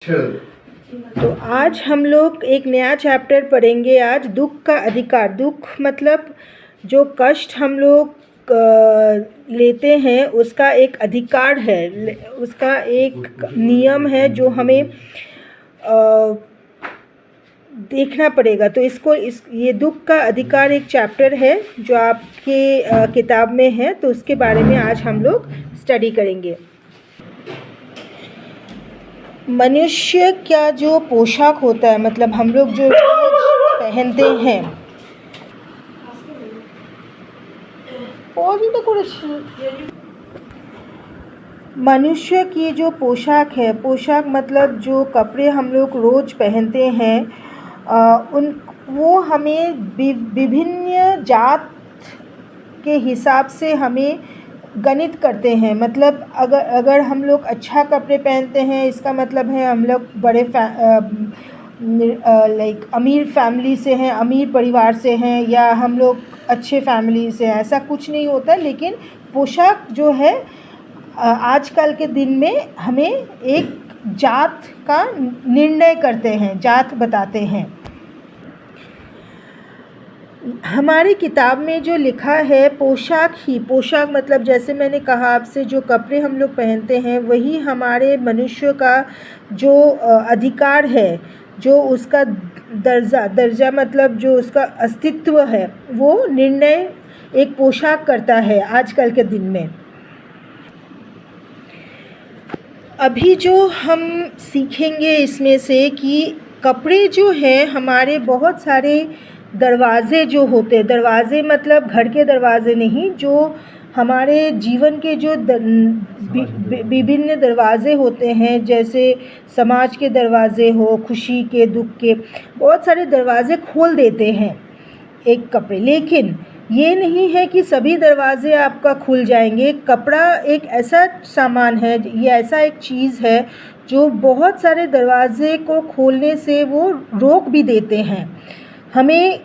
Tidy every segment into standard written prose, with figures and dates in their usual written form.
तो आज हम लोग एक नया चैप्टर पढ़ेंगे। आज दुख का अधिकार। दुख मतलब जो कष्ट हम लोग लेते हैं उसका एक अधिकार है, उसका एक नियम है जो हमें देखना पड़ेगा। तो ये दुख का अधिकार एक चैप्टर है जो आपके किताब में है, तो उसके बारे में आज हम लोग स्टडी करेंगे। मनुष्य का जो पोशाक होता है, मतलब हम लोग जो पहनते हैं, मनुष्य की जो पोशाक है, पोशाक मतलब जो कपड़े हम लोग रोज़ पहनते हैं, वो हमें विभिन्न जात के हिसाब से हमें गणित करते हैं। मतलब अगर हम लोग अच्छा कपड़े पहनते हैं, इसका मतलब है हम लोग बड़े अमीर फैमिली से हैं, अमीर परिवार से हैं, या हम लोग अच्छे फैमिली से हैं। ऐसा कुछ नहीं होता, लेकिन पोशाक जो है आजकल के दिन में हमें एक जात का निर्णय करते हैं, जात बताते हैं। हमारी किताब में जो लिखा है पोशाक ही, पोशाक मतलब जैसे मैंने कहा आपसे, जो कपड़े हम लोग पहनते हैं वही हमारे मनुष्य का जो अधिकार है, जो उसका दर्जा मतलब जो उसका अस्तित्व है, वो निर्णय एक पोशाक करता है आजकल के दिन में। अभी जो हम सीखेंगे इसमें से कि कपड़े जो है हमारे बहुत सारे दरवाज़े जो होते हैं, दरवाज़े मतलब घर के दरवाज़े नहीं, जो हमारे जीवन के जो विभिन्न दरवाज़े होते हैं, जैसे समाज के दरवाज़े हो, खुशी के, दुख के, बहुत सारे दरवाज़े खोल देते हैं एक कपड़े। लेकिन ये नहीं है कि सभी दरवाज़े आपका खुल जाएंगे। कपड़ा एक ऐसा सामान है, ये ऐसा एक चीज़ है जो बहुत सारे दरवाज़े को खोलने से वो रोक भी देते हैं हमें।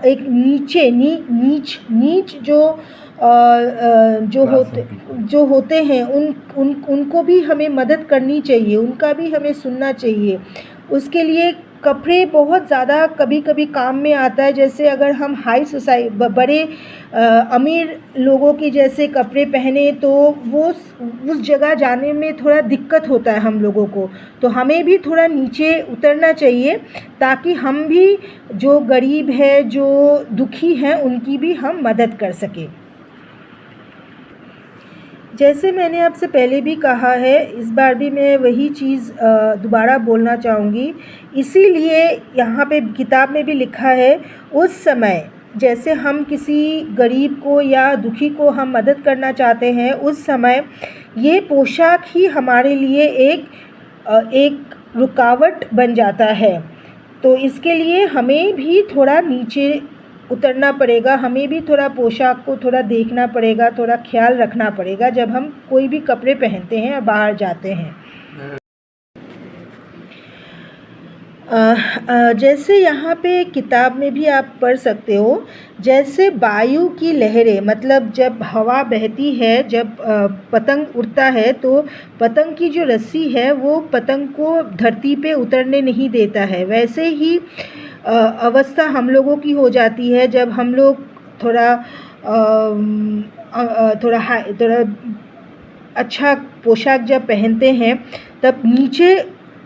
एक नीच जो होते हैं उनको भी हमें मदद करनी चाहिए, उनका भी हमें सुनना चाहिए। उसके लिए कपड़े बहुत ज़्यादा कभी कभी काम में आता है। जैसे अगर हम हाई सोसाइटी, बड़े अमीर लोगों की जैसे कपड़े पहने, तो वो उस जगह जाने में थोड़ा दिक्कत होता है हम लोगों को, तो हमें भी थोड़ा नीचे उतरना चाहिए ताकि हम भी जो गरीब है, जो दुखी हैं, उनकी भी हम मदद कर सकें। जैसे मैंने आपसे पहले भी कहा है, इस बार भी मैं वही चीज़ दोबारा बोलना चाहूँगी। इसीलिए यहाँ पे किताब में भी लिखा है, उस समय जैसे हम किसी गरीब को या दुखी को हम मदद करना चाहते हैं, उस समय ये पोशाक ही हमारे लिए एक रुकावट बन जाता है। तो इसके लिए हमें भी थोड़ा नीचे उतरना पड़ेगा, हमें भी थोड़ा पोशाक को थोड़ा देखना पड़ेगा, थोड़ा ख्याल रखना पड़ेगा जब हम कोई भी कपड़े पहनते हैं और बाहर जाते हैं। जैसे यहाँ पे किताब में भी आप पढ़ सकते हो, जैसे वायु की लहरें, मतलब जब हवा बहती है, जब पतंग उड़ता है, तो पतंग की जो रस्सी है वो पतंग को धरती पे उतरने नहीं देता है। वैसे ही अवस्था हम लोगों की हो जाती है जब हम लोग थोड़ा अच्छा पोशाक जब पहनते हैं, तब नीचे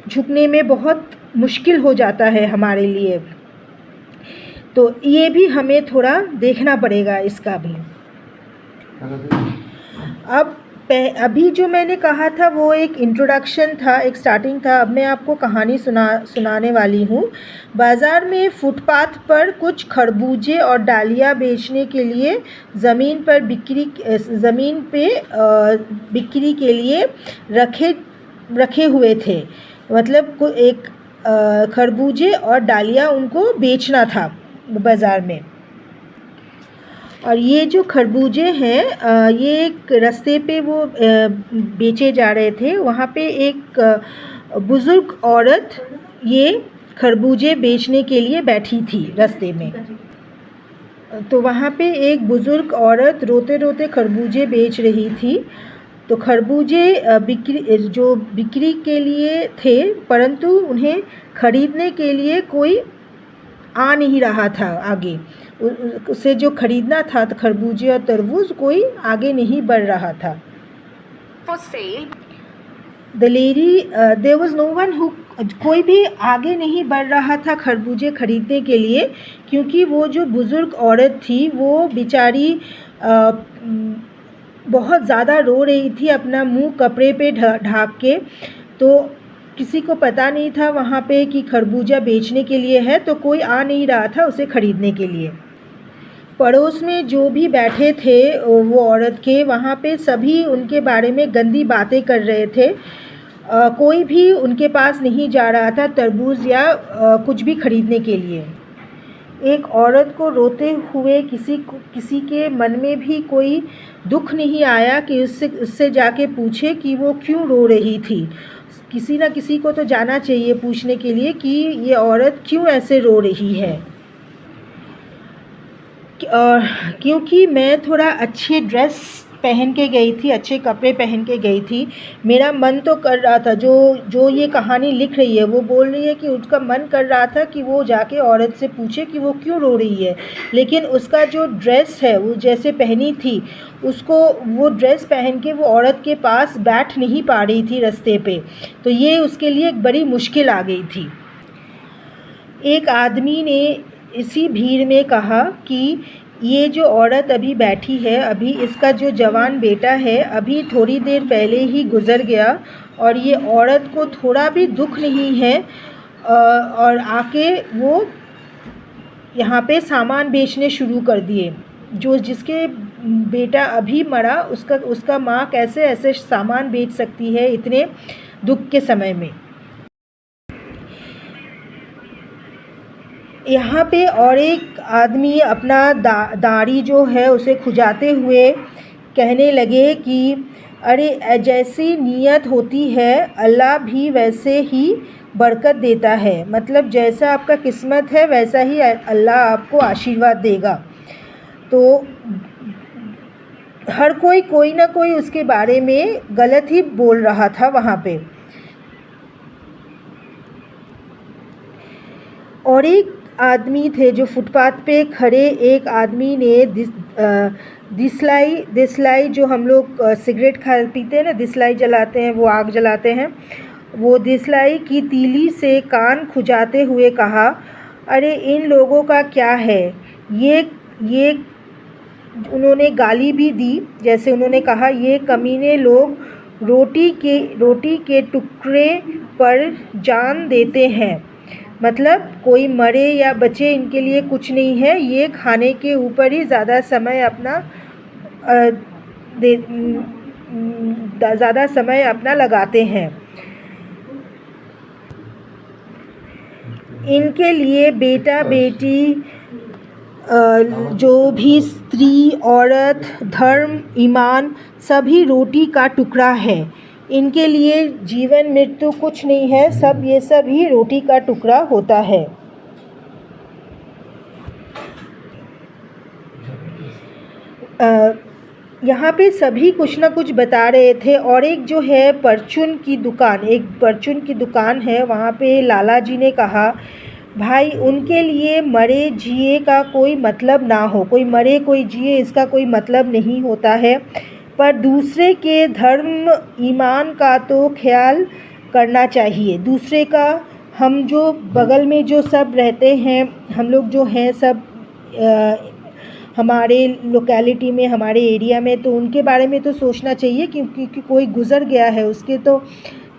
झुकने में बहुत मुश्किल हो जाता है हमारे लिए। तो ये भी हमें थोड़ा देखना पड़ेगा इसका भी। अब अभी जो मैंने कहा था वो एक इंट्रोडक्शन था, एक स्टार्टिंग था। अब मैं आपको कहानी सुनाने वाली हूँ। बाज़ार में फुटपाथ पर कुछ खरबूजे और डालियाँ बेचने के लिए ज़मीन पे बिक्री के लिए रखे हुए थे। मतलब एक खरबूजे और डालियाँ उनको बेचना था बाज़ार में। और ये जो खरबूजे हैं, ये एक रास्ते पे वो बेचे जा रहे थे। वहाँ पे एक बुज़ुर्ग औरत ये खरबूजे बेचने के लिए बैठी थी रास्ते में। तो वहाँ पे एक बुज़ुर्ग औरत रोते रोते खरबूजे बेच रही थी। तो खरबूजे बिक्री के लिए थे, परंतु उन्हें खरीदने के लिए कोई आ नहीं रहा था आगे। उसे जो खरीदना था तो खरबूजे और तरबूज, कोई आगे नहीं बढ़ रहा था। For sale. The lady, there was no one who, कोई भी आगे नहीं बढ़ रहा था खरबूजे खरीदने के लिए, क्योंकि वो जो बुज़ुर्ग औरत थी वो बेचारी बहुत ज़्यादा रो रही थी, अपना मुंह कपड़े पे ढाँप के। तो किसी को पता नहीं था वहाँ पे कि खरबूजा बेचने के लिए है, तो कोई आ नहीं रहा था उसे खरीदने के लिए। पड़ोस में जो भी बैठे थे वो औरत के, वहाँ पे सभी उनके बारे में गंदी बातें कर रहे थे। कोई भी उनके पास नहीं जा रहा था तरबूज या कुछ भी खरीदने के लिए। एक औरत को रोते हुए किसी के मन में भी कोई दुख नहीं आया कि उससे जाके पूछे कि वो क्यों रो रही थी। किसी न किसी को तो जाना चाहिए पूछने के लिए कि ये औरत क्यों ऐसे रो रही है। क्योंकि मैं थोड़ा अच्छी ड्रेस पहन के गई थी, अच्छे कपड़े पहन के गई थी, मेरा मन तो कर रहा था, जो ये कहानी लिख रही है वो बोल रही है कि उसका मन कर रहा था कि वो जाके औरत से पूछे कि वो क्यों रो रही है, लेकिन उसका जो ड्रेस है वो जैसे पहनी थी, उसको वो ड्रेस पहन के वो औरत के पास बैठ नहीं पा रही थी रास्ते पे, तो ये उसके लिए एक बड़ी मुश्किल आ गई थी। एक आदमी ने इसी भीड़ में कहा कि ये जो औरत अभी बैठी है, अभी इसका जो जवान बेटा है अभी थोड़ी देर पहले ही गुज़र गया, और ये औरत को थोड़ा भी दुख नहीं है, और आके वो यहाँ पे सामान बेचने शुरू कर दिए। जिसके बेटा अभी मरा, उसका माँ कैसे ऐसे सामान बेच सकती है इतने दुख के समय में। यहाँ पे और एक आदमी अपना दाढ़ी जो है उसे खुजाते हुए कहने लगे कि अरे जैसी नीयत होती है अल्लाह भी वैसे ही बरकत देता है, मतलब जैसा आपका किस्मत है वैसा ही अल्लाह आपको आशीर्वाद देगा। तो हर कोई ना कोई उसके बारे में गलत ही बोल रहा था वहाँ पे। और एक आदमी थे जो फुटपाथ पे खड़े, एक आदमी ने दिसलाई जो हम लोग सिगरेट पीते हैं ना, दिसलाई जलाते हैं, वो आग जलाते हैं, वो दिसलाई की तीली से कान खुजाते हुए कहा, अरे इन लोगों का क्या है, ये उन्होंने गाली भी दी। जैसे उन्होंने कहा, ये कमीने लोग रोटी के टुकड़े पर जान देते हैं, मतलब कोई मरे या बचे इनके लिए कुछ नहीं है, ये खाने के ऊपर ही ज़्यादा समय अपना लगाते हैं। इनके लिए बेटा बेटी, जो भी स्त्री औरत, धर्म ईमान सभी रोटी का टुकड़ा है। इनके लिए जीवन मृत्यु कुछ नहीं है, ये सब ही रोटी का टुकड़ा होता है। यहाँ पे सभी कुछ ना कुछ बता रहे थे। और एक जो है परचून की दुकान है, वहाँ पे लाला जी ने कहा, भाई उनके लिए मरे जिए का कोई मतलब ना हो, कोई मरे कोई जिए इसका कोई मतलब नहीं होता है, पर दूसरे के धर्म ईमान का तो ख्याल करना चाहिए। दूसरे का, हम जो बगल में जो सब रहते हैं, हम लोग जो हैं सब हमारे लोकेलिटी में, हमारे एरिया में, तो उनके बारे में तो सोचना चाहिए, क्योंकि कोई गुज़र गया है उसके तो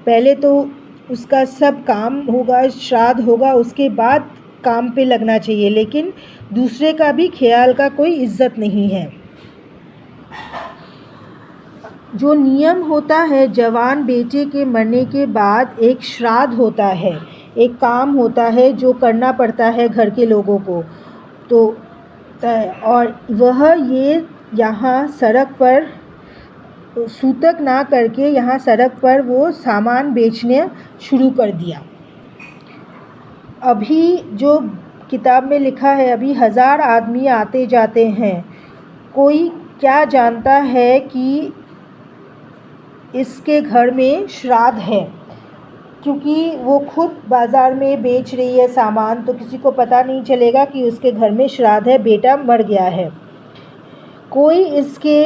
पहले तो उसका सब काम होगा, श्राद्ध होगा, उसके बाद काम पे लगना चाहिए, लेकिन दूसरे का भी ख्याल का कोई इज़्ज़त नहीं है। जो नियम होता है, जवान बेटे के मरने के बाद एक श्राद्ध होता है, एक काम होता है जो करना पड़ता है घर के लोगों को, तो और वह ये यहाँ सड़क पर सूतक ना करके यहाँ सड़क पर वो सामान बेचने शुरू कर दिया। अभी जो किताब में लिखा है, अभी 1000 आदमी आते जाते हैं, कोई क्या जानता है कि इसके घर में श्राद्ध है, क्योंकि वो खुद बाज़ार में बेच रही है सामान, तो किसी को पता नहीं चलेगा कि उसके घर में श्राद्ध है, बेटा मर गया है। कोई इसके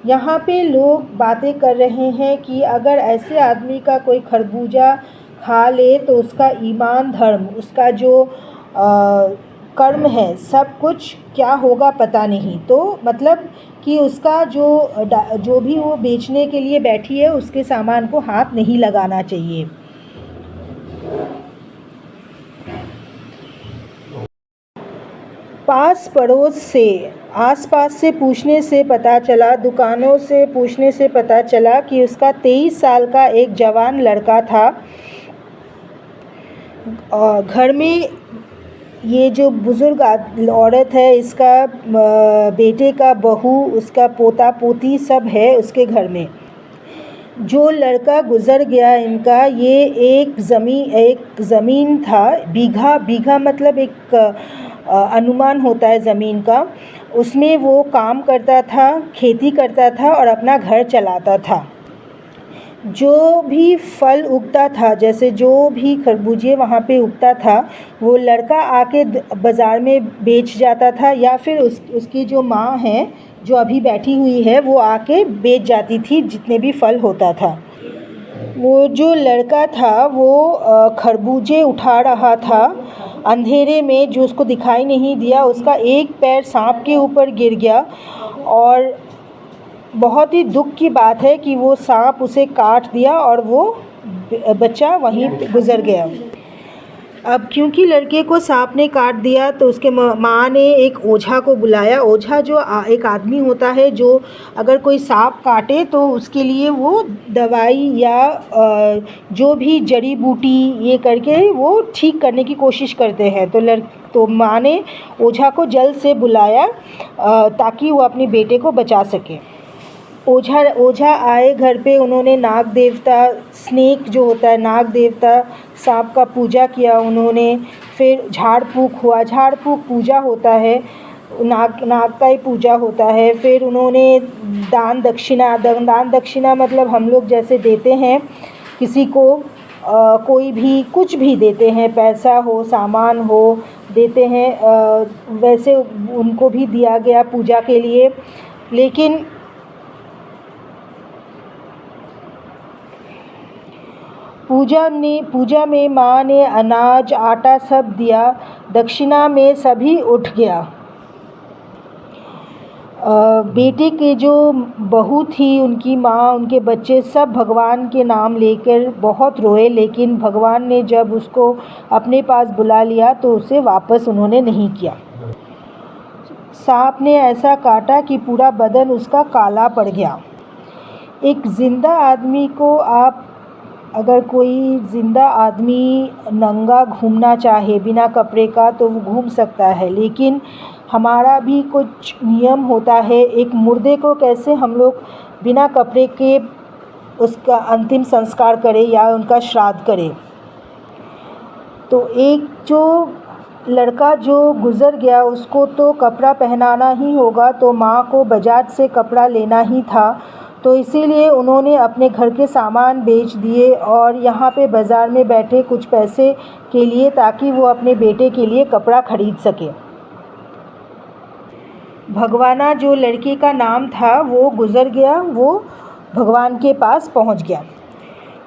यहाँ पे लोग बातें कर रहे हैं कि अगर ऐसे आदमी का कोई खरबूजा खा ले तो उसका ईमान, धर्म, उसका जो कर्म है, सब कुछ क्या होगा पता नहीं। तो मतलब कि उसका जो भी वो बेचने के लिए बैठी है उसके सामान को हाथ नहीं लगाना चाहिए। पास पड़ोस से, आसपास से पूछने से पता चला, दुकानों से पूछने से पता चला कि उसका 23 साल का एक जवान लड़का था। घर में ये जो बुज़ुर्ग औरत है, इसका बेटे का बहू, उसका पोता पोती सब है उसके घर में। जो लड़का गुज़र गया इनका, ये एक ज़मीन था, बीघा मतलब एक अनुमान होता है ज़मीन का, उसमें वो काम करता था, खेती करता था और अपना घर चलाता था। जो भी फल उगता था, जैसे जो भी खरबूजे वहाँ पे उगता था, वो लड़का आके बाज़ार में बेच जाता था, या फिर उसकी जो माँ है जो अभी बैठी हुई है वो आके बेच जाती थी जितने भी फल होता था। वो जो लड़का था वो खरबूजे उठा रहा था अंधेरे में, जो उसको दिखाई नहीं दिया, उसका एक पैर सांप के ऊपर गिर गया और बहुत ही दुख की बात है कि वो सांप उसे काट दिया और वो बच्चा वहीं गुज़र गया। अब क्योंकि लड़के को सांप ने काट दिया तो उसके माँ ने एक ओझा को बुलाया। ओझा जो एक आदमी होता है जो अगर कोई सांप काटे तो उसके लिए वो दवाई या जो भी जड़ी बूटी ये करके वो ठीक करने की कोशिश करते हैं। तो माँ ने ओझा को जल्द से बुलाया ताकि वो अपने बेटे को बचा सके। ओझा आए घर पे, उन्होंने नाग देवता, स्नेक जो होता है नाग देवता, सांप का पूजा किया उन्होंने। फिर झाड़ फूँक हुआ, झाड़ फूँक पूजा होता है, नाग का ही पूजा होता है। फिर उन्होंने दान दक्षिणा मतलब हम लोग जैसे देते हैं किसी को, कोई भी कुछ भी देते हैं, पैसा हो, सामान हो, देते हैं, वैसे उनको भी दिया गया पूजा के लिए। लेकिन पूजा में माँ ने अनाज आटा सब दिया, दक्षिणा में सभी उठ गया। बेटे के जो बहू थी, उनकी माँ, उनके बच्चे सब भगवान के नाम लेकर बहुत रोए, लेकिन भगवान ने जब उसको अपने पास बुला लिया तो उसे वापस उन्होंने नहीं किया। सांप ने ऐसा काटा कि पूरा बदन उसका काला पड़ गया। एक ज़िंदा आदमी को अगर कोई ज़िंदा आदमी नंगा घूमना चाहे बिना कपड़े का तो वो घूम सकता है, लेकिन हमारा भी कुछ नियम होता है। एक मुर्दे को कैसे हम लोग बिना कपड़े के उसका अंतिम संस्कार करें या उनका श्राद्ध करें। तो एक जो लड़का जो गुज़र गया उसको तो कपड़ा पहनाना ही होगा, तो माँ को बजाज से कपड़ा लेना ही था। तो इसीलिए उन्होंने अपने घर के सामान बेच दिए और यहाँ पे बाज़ार में बैठे कुछ पैसे के लिए, ताकि वो अपने बेटे के लिए कपड़ा ख़रीद सके। भगवाना जो लड़के का नाम था वो गुज़र गया, वो भगवान के पास पहुँच गया।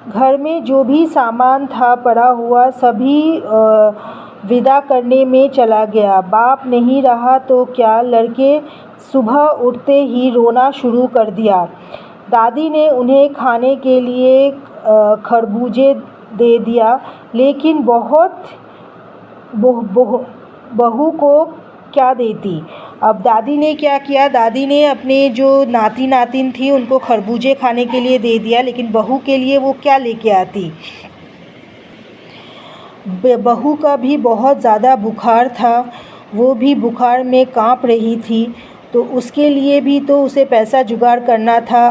घर में जो भी सामान था पड़ा हुआ सभी विदा करने में चला गया। बाप नहीं रहा तो क्या, लड़के सुबह उठते ही रोना शुरू कर दिया। दादी ने उन्हें खाने के लिए खरबूजे दे दिया, लेकिन बहू को क्या देती। अब दादी ने क्या किया, दादी ने अपने जो नातिन थी उनको खरबूजे खाने के लिए दे दिया, लेकिन बहू के लिए वो क्या लेके आती। बहू का भी बहुत ज़्यादा बुखार था, वो भी बुखार में कांप रही थी, तो उसके लिए भी तो उसे पैसा जुगाड़ करना था।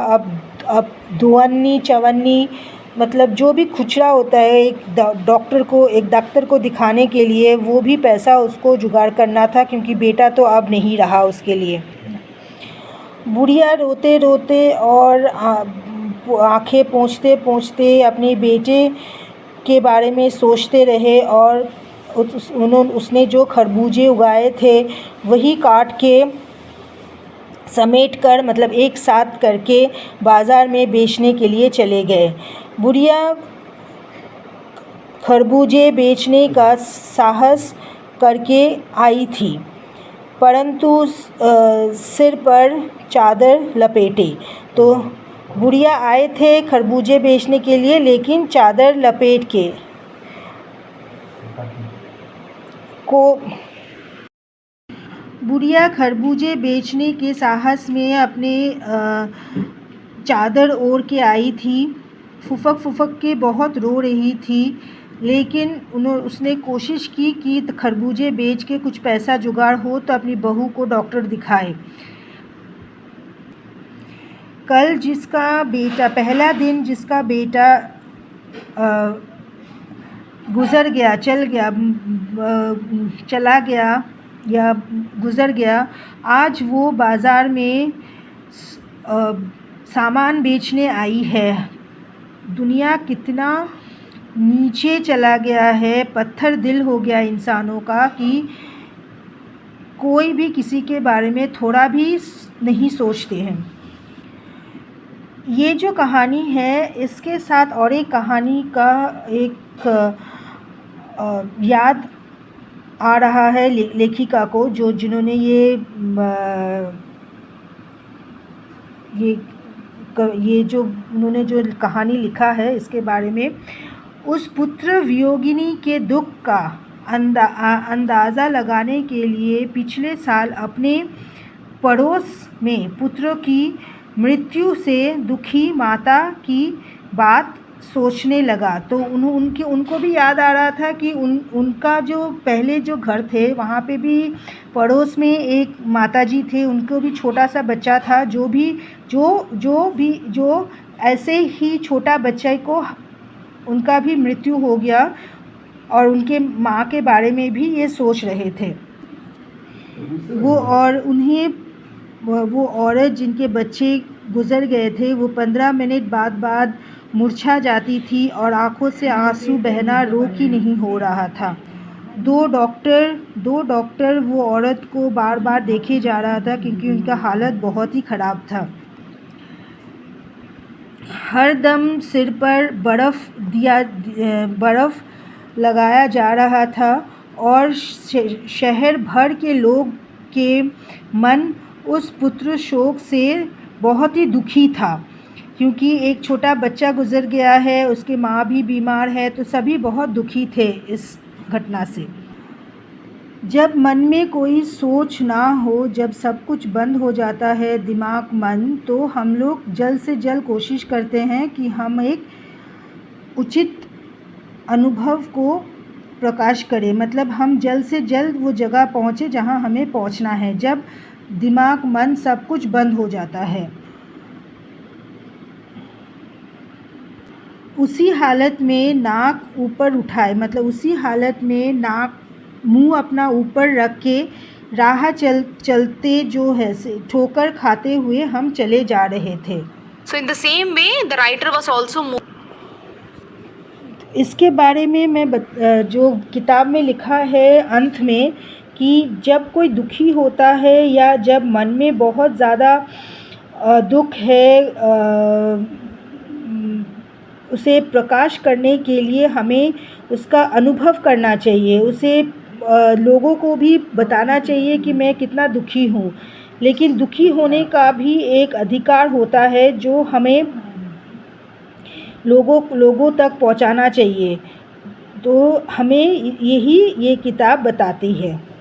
अब दुअन्नी चवन्नी मतलब जो भी खुचरा होता है एक डॉक्टर को दिखाने के लिए, वो भी पैसा उसको जुगाड़ करना था, क्योंकि बेटा तो अब नहीं रहा उसके लिए। बुढ़िया रोते रोते और आँखें पोंछते पोंछते अपने बेटे के बारे में सोचते रहे और उसने जो खरबूजे उगाए थे वही काट के समेट कर मतलब एक साथ करके बाज़ार में बेचने के लिए चले गए। बुढ़िया खरबूजे बेचने का साहस करके आई थी, परंतु सिर पर चादर लपेटे। तो बुढ़िया आए थे खरबूजे बेचने के लिए, लेकिन चादर लपेट के बुढ़िया खरबूजे बेचने के साहस में अपने चादर ओढ़ के आई थी। फुफक फुफक के बहुत रो रही थी, लेकिन उसने कोशिश की कि खरबूजे बेच के कुछ पैसा जुगाड़ हो तो अपनी बहू को डॉक्टर दिखाए। कल जिसका बेटा पहला दिन जिसका बेटा गुज़र गया चला गया या गुज़र गया, आज वो बाज़ार में सामान बेचने आई है। दुनिया कितना नीचे चला गया है, पत्थर दिल हो गया इंसानों का कि कोई भी किसी के बारे में थोड़ा भी नहीं सोचते हैं। ये जो कहानी है इसके साथ और एक कहानी का एक याद आ रहा है लेखिका को, जिन्होंने ये जो उन्होंने जो कहानी लिखा है इसके बारे में। उस पुत्र वियोगिनी के दुख का अंदाज़ा लगाने के लिए पिछले साल अपने पड़ोस में पुत्र की मृत्यु से दुखी माता की बात सोचने लगा। तो उनको भी याद आ रहा था कि उनका जो पहले जो घर थे वहाँ पे भी पड़ोस में एक माताजी थे, उनको भी छोटा सा बच्चा था जो ऐसे ही छोटा बच्चे को उनका भी मृत्यु हो गया और उनके माँ के बारे में भी ये सोच रहे थे। वो औरत जिनके बच्चे गुज़र गए थे वो 15 मिनट बाद मुरझा जाती थी और आँखों से आंसू बहना रोक ही नहीं हो रहा था। दो डॉक्टर वो औरत को बार बार देखे जा रहा था क्योंकि उनका हालत बहुत ही ख़राब था। हर दम सिर पर बर्फ़ लगाया जा रहा था और शहर भर के लोग के मन उस पुत्र शोक से बहुत ही दुखी था, क्योंकि एक छोटा बच्चा गुज़र गया है, उसकी माँ भी बीमार है, तो सभी बहुत दुखी थे इस घटना से। जब मन में कोई सोच ना हो, जब सब कुछ बंद हो जाता है दिमाग मन, तो हम लोग जल्द से जल्द कोशिश करते हैं कि हम एक उचित अनुभव को प्रकाश करें, मतलब हम जल्द से जल्द वो जगह पहुँचे जहाँ हमें पहुँचना है। जब दिमाग मन सब कुछ बंद हो जाता है, उसी हालत में नाक ऊपर उठाए, मतलब उसी हालत में मुंह अपना ऊपर रख के राह चलते जो है ठोकर खाते हुए हम चले जा रहे थे। So in the same way, the writer was also इसके बारे में मैं जो किताब में लिखा है अंत में कि जब कोई दुखी होता है या जब मन में बहुत ज़्यादा दुख है, उसे प्रकाश करने के लिए हमें उसका अनुभव करना चाहिए, उसे लोगों को भी बताना चाहिए कि मैं कितना दुखी हूँ। लेकिन दुखी होने का भी एक अधिकार होता है जो हमें लोगों तक पहुँचाना चाहिए। तो हमें ये किताब बताती है।